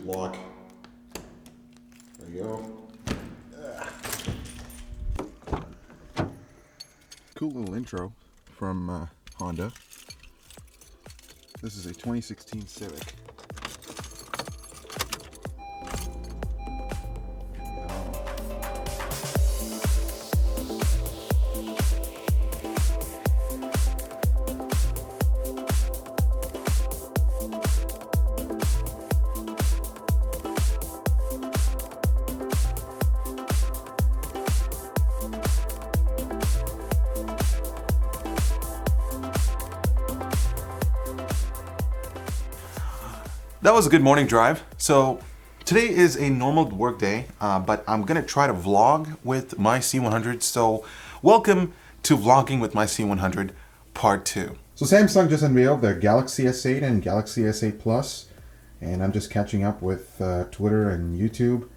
lock. There you go. Cool little intro from Honda. This is a 2016 Civic. That was a good morning drive. So today is a normal work day, but I'm gonna try to vlog with my C100. So welcome to vlogging with my C100 part 2. So Samsung just unveiled the Galaxy S8 and Galaxy S8 Plus, and I'm just catching up with Twitter and YouTube.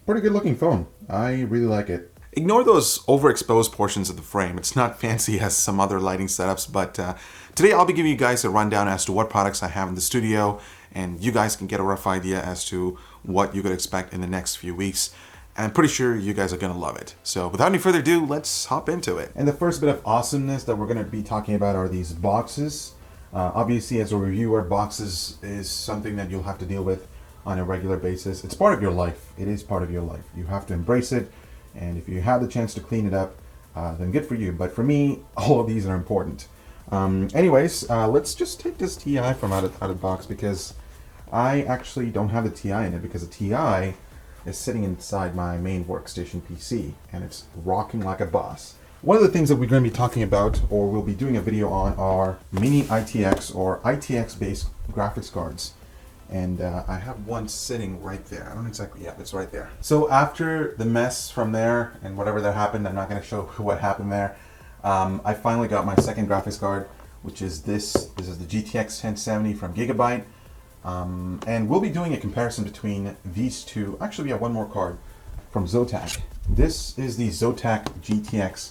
Pretty good looking phone. I really like it. Ignore those overexposed portions of the frame. It's not fancy as some other lighting setups, but today I'll be giving you guys a rundown as to what products I have in the studio, and you guys can get a rough idea as to what you could expect in the next few weeks. And I'm pretty sure you guys are gonna love it. So without any further ado, let's hop into it. And the first bit of awesomeness that we're gonna be talking about are these boxes. Obviously, as a reviewer, boxes is something that you'll have to deal with on a regular basis. It's part of your life. It is part of your life. You have to embrace it. And if you have the chance to clean it up, then good for you. But for me, all of these are important. Anyways, let's just take this TI from out of the box, because I actually don't have the TI in it, because the TI is sitting inside my main workstation PC, and it's rocking like a boss. One of the things that we're going to be talking about, or we'll be doing a video on, are mini ITX or ITX-based graphics cards. And I have one sitting right there. I don't exactly, yeah, it's right there. So after the mess from there and whatever that happened, I'm not gonna show what happened there. I finally got my second graphics card, which is this. This is the GTX 1070 from Gigabyte. And we'll be doing a comparison between these two. Actually, we have one more card from Zotac. This is the Zotac GTX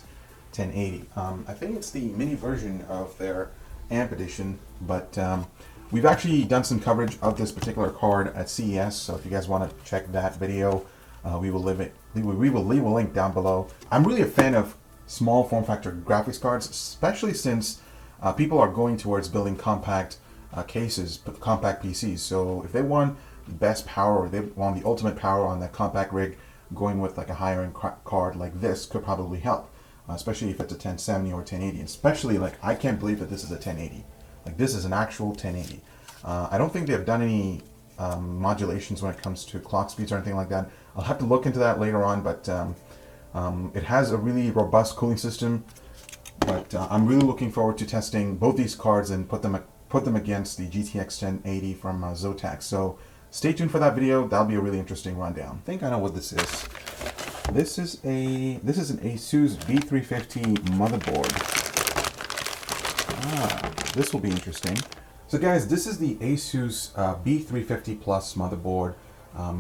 1080. I think it's the mini version of their AMP edition, but we've actually done some coverage of this particular card at CES, so if you guys want to check that video, we will leave a link down below. I'm really a fan of small form factor graphics cards, especially since people are going towards building compact cases, compact PCs. So if they want the best power, or they want the ultimate power on that compact rig, going with like a higher end card like this could probably help, especially if it's a 1070 or 1080. Especially, like, I can't believe that this is a 1080. Like, this is an actual 1080. I don't think they've done any modulations when it comes to clock speeds or anything like that. I'll have to look into that later on, but it has a really robust cooling system. But I'm really looking forward to testing both these cards and put them against the GTX 1080 from Zotac. So stay tuned for that video. That'll be a really interesting rundown. I think I know what this is. This is an Asus B350 motherboard. This will be interesting. So guys, this is the Asus B350 Plus motherboard.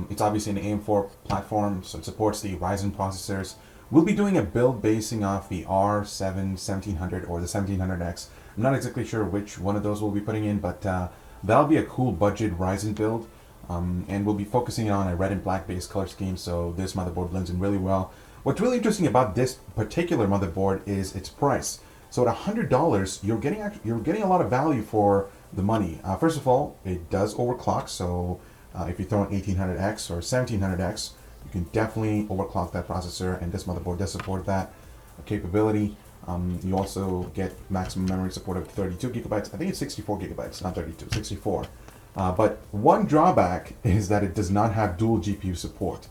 It's obviously an AM4 platform, so it supports the Ryzen processors. We'll be doing a build basing off the R7 1700 or the 1700X. I'm not exactly sure which one of those we'll be putting in, but that'll be a cool budget Ryzen build. And we'll be focusing on a red and black based color scheme, so this motherboard blends in really well. What's really interesting about this particular motherboard is its price. So at $100, you're getting a lot of value for the money. First of all, it does overclock. So if you throw an 1800X or 1700X, you can definitely overclock that processor, and this motherboard does support that capability. You also get maximum memory support of 32 gigabytes. I think it's 64 gigabytes, not 32, 64. But one drawback is that it does not have dual GPU support.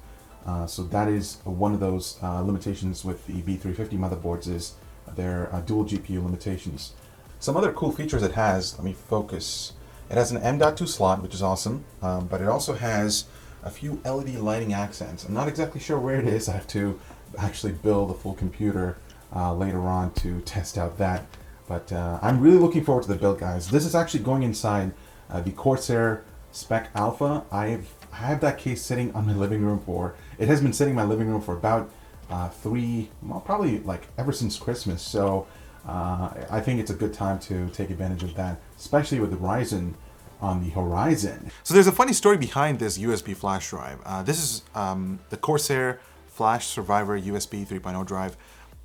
So that is one of those limitations with the B350 motherboards, is their dual GPU limitations. Some other cool features it has, let me focus. It has an M.2 slot, which is awesome, but it also has a few LED lighting accents. I'm not exactly sure where it is. I have to actually build a full computer later on to test out that. But I'm really looking forward to the build, guys. This is actually going inside the Corsair Spec Alpha. I have that case sitting on my living room for, it has been sitting in my living room for about probably like ever since Christmas. So I think it's a good time to take advantage of that, especially with the Ryzen on the horizon. So there's a funny story behind this USB flash drive. This is the Corsair Flash Survivor USB 3.0 drive.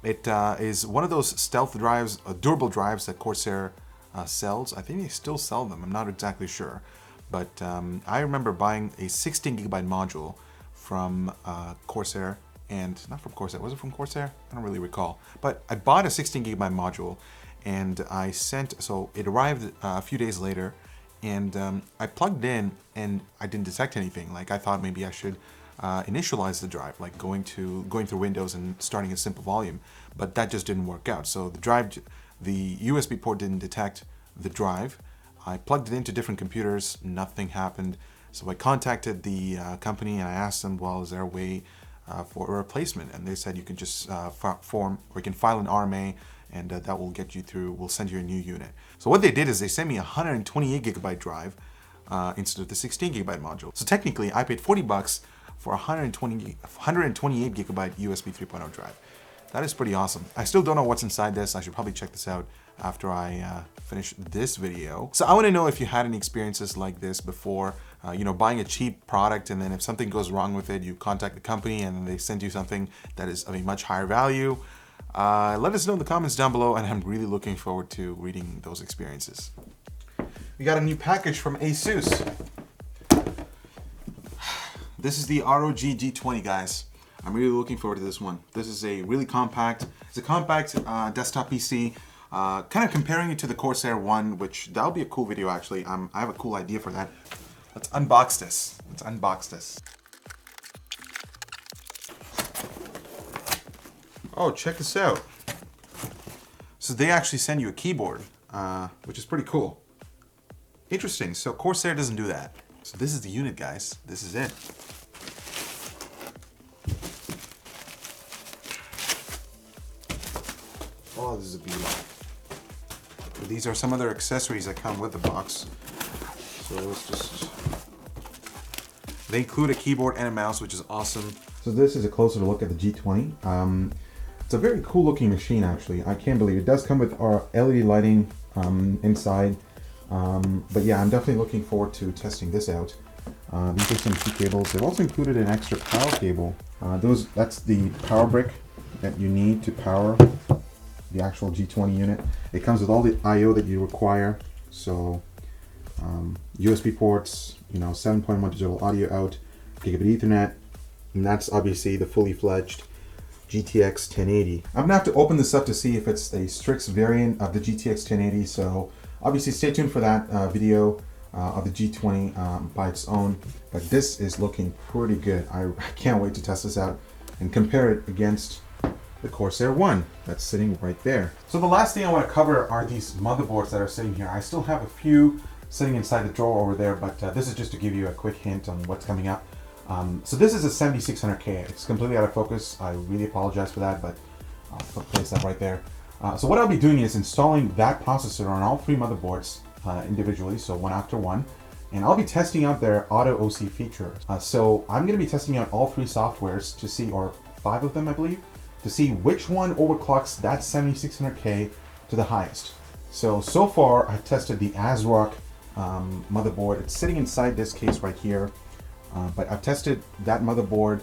It is one of those stealth drives, durable drives that Corsair sells. I think they still sell them. I'm not exactly sure. But I remember buying a 16 gigabyte module from Corsair, and not from Corsair. Was it from Corsair? I don't really recall. But I bought a 16 gigabyte module, and I sent, so it arrived a few days later, and I plugged in and I didn't detect anything. Like, I thought maybe I should initialize the drive, like going through Windows and starting a simple volume, but that just didn't work out. So the USB port didn't detect the drive. I plugged it into different computers, nothing happened. So I contacted the company and I asked them, well, is there a way for a replacement? And they said you can just you can file an RMA, and that will get you through, we'll send you a new unit. So what they did is they sent me a 128 gigabyte drive instead of the 16 gigabyte module. So technically I paid $40 for a 128 gigabyte USB 3.0 drive. That is pretty awesome. I still don't know what's inside this. I should probably check this out after I finish this video. So I want to know if you had any experiences like this before, buying a cheap product, and then if something goes wrong with it, you contact the company and then they send you something that is of a much higher value. Let us know in the comments down below, and I'm really looking forward to reading those experiences. We got a new package from ASUS. This is the ROG G20, guys. I'm really looking forward to this one. This is a really compact, it's a compact desktop PC. Kind of comparing it to the Corsair one, which that'll be a cool video actually. I have a cool idea for that. Let's unbox this. Let's unbox this. Oh, check this out. So they actually send you a keyboard, which is pretty cool. Interesting. So Corsair doesn't do that. So this is the unit, guys. This is it. Oh, this is a beauty. These are some other accessories that come with the box. So let's just... They include a keyboard and a mouse, which is awesome. So this is a closer look at the G20. It's a very cool looking machine, actually. I can't believe it does come with our LED lighting inside. But yeah, I'm definitely looking forward to testing this out. These are some key cables. They've also included an extra power cable. That's the power brick that you need to power the actual G20 unit. It comes with all the I/O that you require. So USB ports, 7.1 digital audio out, gigabit Ethernet, and that's obviously the fully fledged GTX 1080. I'm gonna have to open this up to see if it's a Strix variant of the GTX 1080. So obviously stay tuned for that video of the G20 by its own. But this is looking pretty good. I can't wait to test this out and compare it against the Corsair One that's sitting right there. So the last thing I want to cover are these motherboards that are sitting here. I still have a few sitting inside the drawer over there, but this is just to give you a quick hint on what's coming up. So this is a 7600K. It's completely out of focus. I really apologize for that, but I'll place that right there. So what I'll be doing is installing that processor on all three motherboards individually, so one after one, and I'll be testing out their auto OC feature. So I'm going to be testing out all three softwares to see, or 5 of them I believe, to see which one overclocks that 7600K to the highest. So far I've tested the ASRock motherboard. It's sitting inside this case right here, but I've tested that motherboard,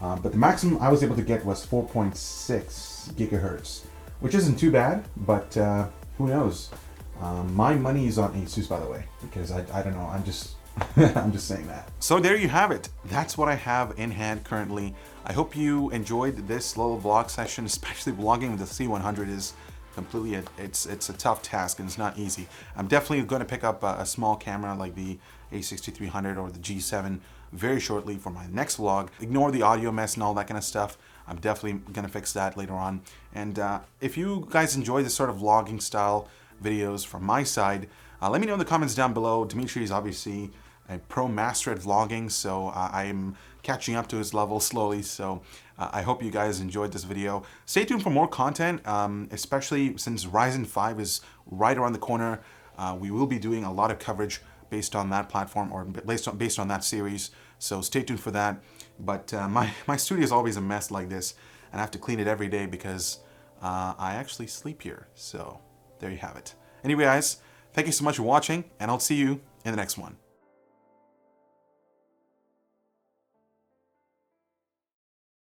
but the maximum I was able to get was 4.6 gigahertz, which isn't too bad, but who knows? My money is on ASUS, by the way, because I don't know, I'm just I'm just saying that. So there you have it. That's what I have in hand currently. I hope you enjoyed this little vlog session, especially vlogging with the C100 is completely, it's a tough task and it's not easy. I'm definitely going to pick up a small camera like the A6300 or the G7 very shortly for my next vlog. Ignore the audio mess and all that kind of stuff. I'm definitely going to fix that later on. And if you guys enjoy this sort of vlogging style videos from my side, let me know in the comments down below. Dimitri is obviously a pro master at vlogging, so I'm catching up to his level slowly. So I hope you guys enjoyed this video. Stay tuned for more content, especially since Ryzen 5 is right around the corner. We will be doing a lot of coverage based on that platform, or based on that series. So stay tuned for that. But my studio is always a mess like this, and I have to clean it every day because I actually sleep here. So there you have it. Anyway, guys, thank you so much for watching, and I'll see you in the next one.